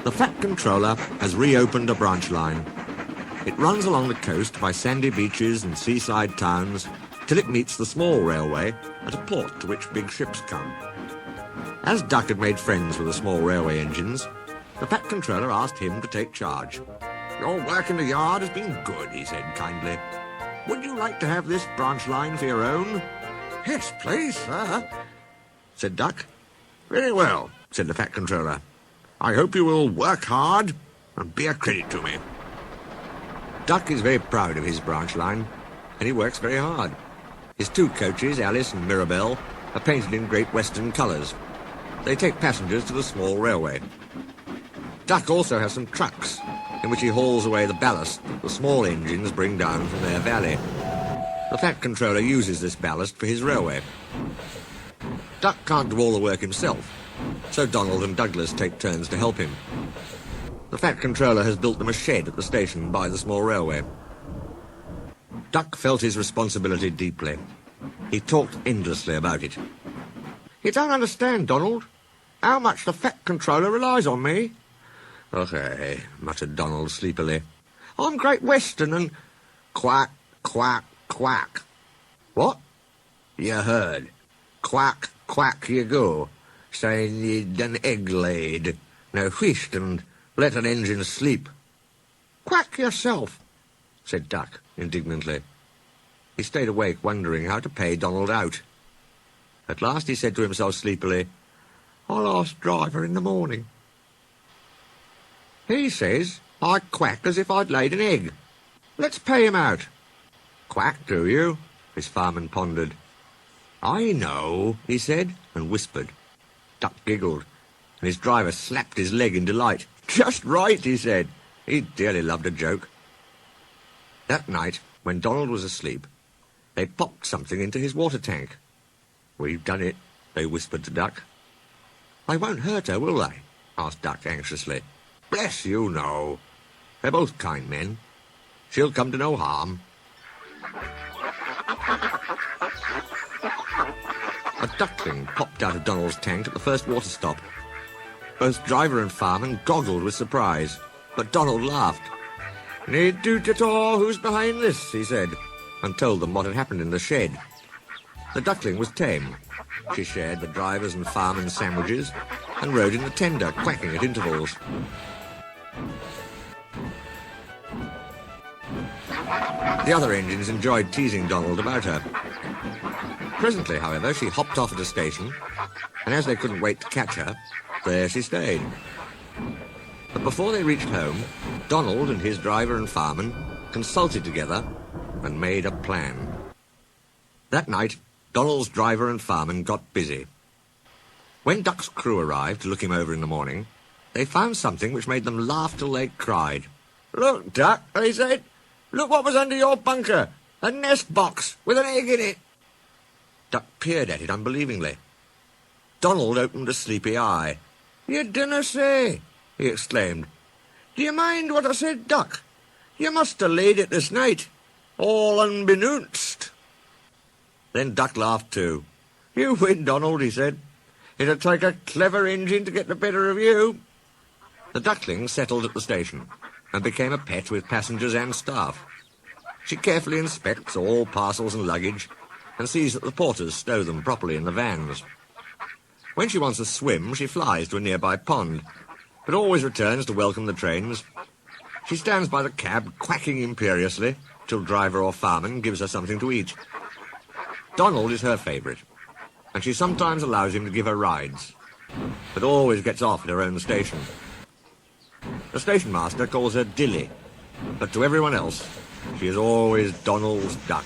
The Fat Controller has reopened a branch line. It runs along the coast by sandy beaches and seaside towns till it meets the small railway at a port to which big ships come. As Duck had made friends with the small railway engines, the Fat Controller asked him to take charge. "Your work in the yard has been good," he said kindly. "Would you like to have this branch line for your own?" "Yes, please, sir," said Duck. "Very well," said the Fat Controller. "I hope you will work hard and be a credit to me." Duck is very proud of his branch line, and he works very hard. His two coaches, Alice and Mirabelle, are painted in Great Western colours. They take passengers to the small railway. Duck also has some trucks, in which he hauls away the ballast that the small engines bring down from their valley. The Fat Controller uses this ballast for his railway. Duck can't do all the work himself, so Donald and Douglas take turns to help him. The Fat Controller has built them a shed at the station by the small railway. Duck felt his responsibility deeply. He talked endlessly about it. "You don't understand, Donald, how much the Fat Controller relies on me." "Okay," muttered Donald sleepily. "I'm Great Western and—" "Quack, quack, quack." "What?" "You heard. Quack, quack you go, saying you'd an egg laid. Now whisht and let an engine sleep." "Quack yourself," said Duck indignantly. He stayed awake wondering how to pay Donald out. At last he said to himself sleepily, "I'll ask Driver in the morning. He says I quack as if I'd laid an egg. Let's pay him out." "Quack, do you?" his fireman pondered. "I know," he said, and whispered. Duck giggled, and his driver slapped his leg in delight. "Just right," he said. He dearly loved a joke. That night, when Donald was asleep, they popped something into his water tank. "We've done it," they whispered to Duck. "They won't hurt her, will they?" asked Duck anxiously. "Bless you, no. They're both kind men. She'll come to no harm." A duckling popped out of Donald's tank at the first water stop. Both driver and fireman goggled with surprise, but Donald laughed. "Need doot at all who's behind this," he said, and told them what had happened in the shed. The duckling was tame. She shared the driver's and fireman's sandwiches and rode in the tender, quacking at intervals. The other engines enjoyed teasing Donald about her. Presently, however, she hopped off at a station, and as they couldn't wait to catch her, there she stayed. But before they reached home, Donald and his driver and fireman consulted together and made a plan. That night, Donald's driver and fireman got busy. When Duck's crew arrived to look him over in the morning, they found something which made them laugh till they cried. "Look, Duck," they said. "Look what was under your bunker. A nest box with an egg in it." Duck peered at it unbelievingly. Donald opened a sleepy eye. "You dinna say," he exclaimed. "Do you mind what I said, Duck? You must have laid it this night, all unbeknownst." Then Duck laughed too. "You win, Donald," he said. "It'd take a clever engine to get the better of you." The duckling settled at the station and became a pet with passengers and staff. She carefully inspects all parcels and luggage and sees that the porters stow them properly in the vans. When she wants a swim, she flies to a nearby pond, but always returns to welcome the trains. She stands by the cab, quacking imperiously, till driver or fireman gives her something to eat. Donald is her favourite, and she sometimes allows him to give her rides, but always gets off at her own station. The station master calls her Dilly, but to everyone else, she is always Donald's Duck.